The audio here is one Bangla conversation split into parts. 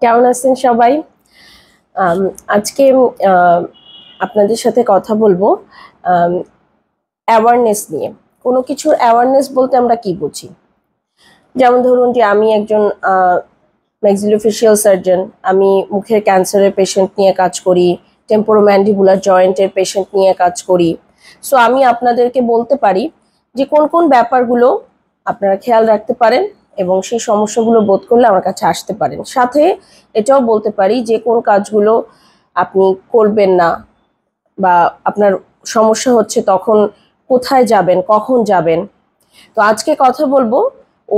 কেমন আছেন সবাই? আজকে আপনাদের সাথে কথা বলবো অ্যাওয়ারনেস নিয়ে। কোনো কিছুর অ্যাওয়ারনেস বলতে আমরা কি বুঝি? যেমন ধরুন যে আমি একজন ম্যাক্সিলোফেশিয়াল সার্জন, আমি মুখের ক্যান্সারের পেশেন্ট নিয়ে কাজ করি, টেম্পোরোম্যান্ডিবুলার জয়েন্টের পেশেন্ট নিয়ে কাজ করি। সো আমি আপনাদেরকে বলতে পারি যে কোন কোন ব্যাপারগুলো আপনারা খেয়াল রাখতে পারেন এবং সেই সমস্যাগুলো বোধ করলে আমার কাছে আসতে পারেন। সাথে এটাও বলতে পারি যে কোন কাজগুলো আপনি করবেন না, বা আপনার সমস্যা হচ্ছে তখন কোথায় যাবেন, কখন যাবেন। তো আজকে কথা বলবো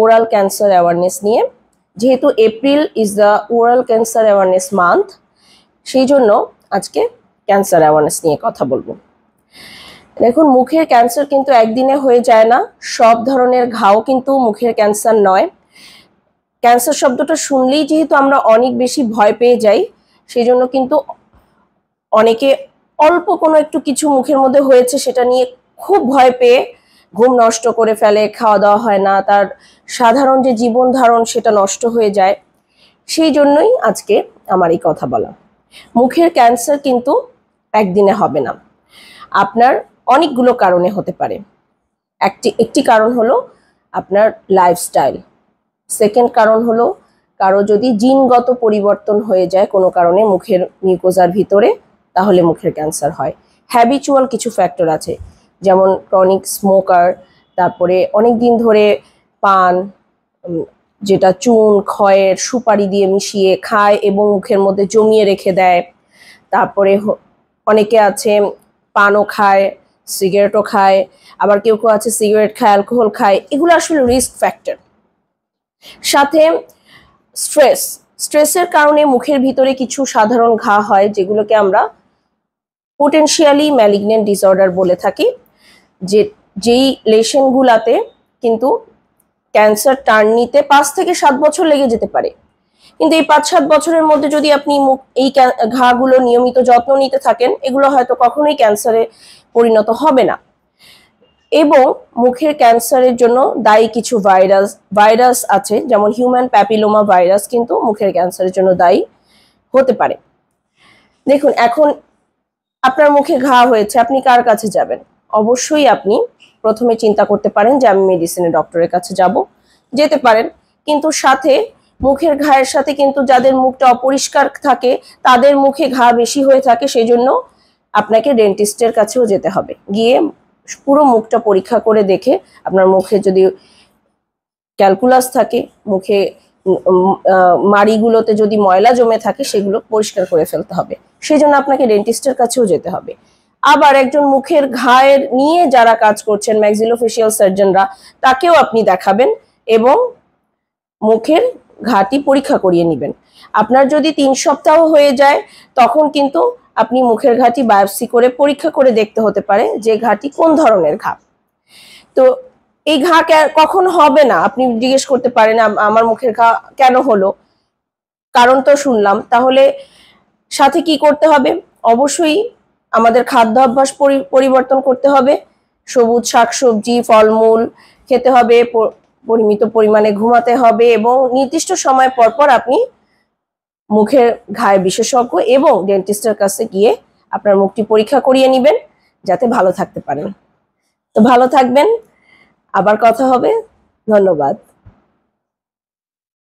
ওরাল ক্যান্সার অ্যাওয়ারনেস নিয়ে। যেহেতু April is the oral cancer awareness month, সেই জন্য আজকে ক্যান্সার অ্যাওয়ারনেস নিয়ে কথা বলবো। দেখুন, মুখের ক্যান্সার কিন্তু একদিনে হয়ে যায় না। সব ধরনের ঘাও কিন্তু মুখের ক্যান্সার নয়। ক্যান্সার শব্দটা শুনলেই যেহেতু আমরা অনেক বেশি ভয় পেয়ে যাই, সেই জন্য কিন্তু অনেকে অল্প কোনো একটু কিছু মুখের মধ্যে হয়েছে সেটা নিয়ে খুব ভয় পেয়ে ঘুম নষ্ট করে ফেলে, খাওয়া দাওয়া হয় না, তার সাধারণ যে জীবন ধারণ সেটা নষ্ট হয়ে যায়। সেই জন্যই আজকে আমার এই কথা বলা। মুখের ক্যান্সার কিন্তু একদিনে হবে না, আপনার অনেকগুলো কারণে হতে পারে। একটি কারণ হলো আপনার লাইফস্টাইল। সেকেন্ড কারণ হলো কারো যদি জিনগত পরিবর্তন হয়ে যায় কোনো কারণে মুখের মিউকোজার ভিতরে, তাহলে মুখের ক্যান্সার হয়। হ্যাবিচুয়াল কিছু ফ্যাক্টর আছে, যেমন ক্রনিক স্মোকার, তারপরে অনেক দিন ধরে পান, যেটা চুন খয়ের সুপারি দিয়ে মিশিয়ে খায় এবং মুখের মধ্যে জমিয়ে রেখে দেয়। তারপরে অনেকে আছে পানও খায়, সিগারেটও খায়, আবার কেউ কেউ আছে সিগারেট খায়, অ্যালকোহল খায়। এগুলো আসলে রিস্ক ফ্যাক্টর। সাথে স্ট্রেসের কারণে মুখের ভিতরে কিছু সাধারণ ঘা হয়, যেগুলোকে আমরা পোটেনশিয়ালি ম্যালিগনেন্ট ডিসঅর্ডার বলে থাকি। যেই লেশনগুলাতে কিন্তু ক্যান্সার টার্ন নিতে 5 থেকে 7 বছর লেগে যেতে পারে। কিন্তু এই 5-7 বছরের মধ্যে যদি আপনি এই ঘাগুলো নিয়মিত যত্ন নিতে থাকেন, এগুলো হয়তো কখনোই ক্যান্সারে পরিণত হবে না। এবং মুখের ক্যান্সারের জন্য দায়ী কিছু ভাইরাস আছে, যেমন হিউম্যান প্যাপিলোমা ভাইরাস কিন্তু মুখের ক্যান্সারের জন্য দায়ী হতে পারে। দেখুন, এখন আপনার মুখে ঘা হয়েছে, আপনি কার কাছে যাবেন? অবশ্যই আপনি প্রথমে চিন্তা করতে পারেন যে আমি মেডিসিনের ডক্টরের কাছে যাব, যেতে পারেন। কিন্তু সাথে মুখের ঘায়ের সাথে কিন্তু যাদের মুখটা অপরিষ্কার থাকে, তাদের মুখে ঘা বেশি হয়ে থাকে, সেই জন্য আপনাকে ডেন্টিস্টের কাছেও যেতে হবে। গিয়ে পুরো মুখটা পরীক্ষা করে দেখে আপনার মুখে যদি ক্যালকুলাস থাকে, মুখে মাড়িগুলোতে যদি ময়লা জমে থাকে, সেগুলো পরিষ্কার করে ফেলতে হবে। সেই জন্য আপনাকে ডেন্টিস্টের কাছেও যেতে হবে। আবার একজন মুখের ঘায়ের নিয়ে যারা কাজ করছেন, ম্যাক্সিলোফেশিয়াল সার্জনরা, তাকেও আপনি দেখাবেন এবং মুখের ঘাটি পরীক্ষা করিয়ে নেবেন। আপনার যদি 3 সপ্তাহ হয়ে যায়, তখন কিন্তু আপনি মুখের ঘাটি বায়োপসি করে পরীক্ষা করে দেখতে হতে পারে যে ঘাটি কোন ধরনের ঘা। তো এই ঘা কখন হবে না আপনি জিজ্ঞেস করতে পারেন, আমার মুখের ঘা কেন হলো? কারণ তো শুনলাম। তাহলে সাথে কি করতে হবে? অবশ্যই আমাদের খাদ্যাভ্যাস পরিবর্তন করতে হবে। সবুজ শাকসবজি, ফলমূল খেতে হবে, পরিমিত পরিমাণে ঘুমাতে হবে এবং নির্দিষ্ট সময় পর পর আপনি মুখের ঘায়ের বিশেষজ্ঞ এবং ডেন্টিস্টের কাছে গিয়ে আপনার মুখটি পরীক্ষা করিয়ে নেবেন, যাতে ভালো থাকতে পারেন। তো ভালো থাকবেন, আবার কথা হবে। ধন্যবাদ।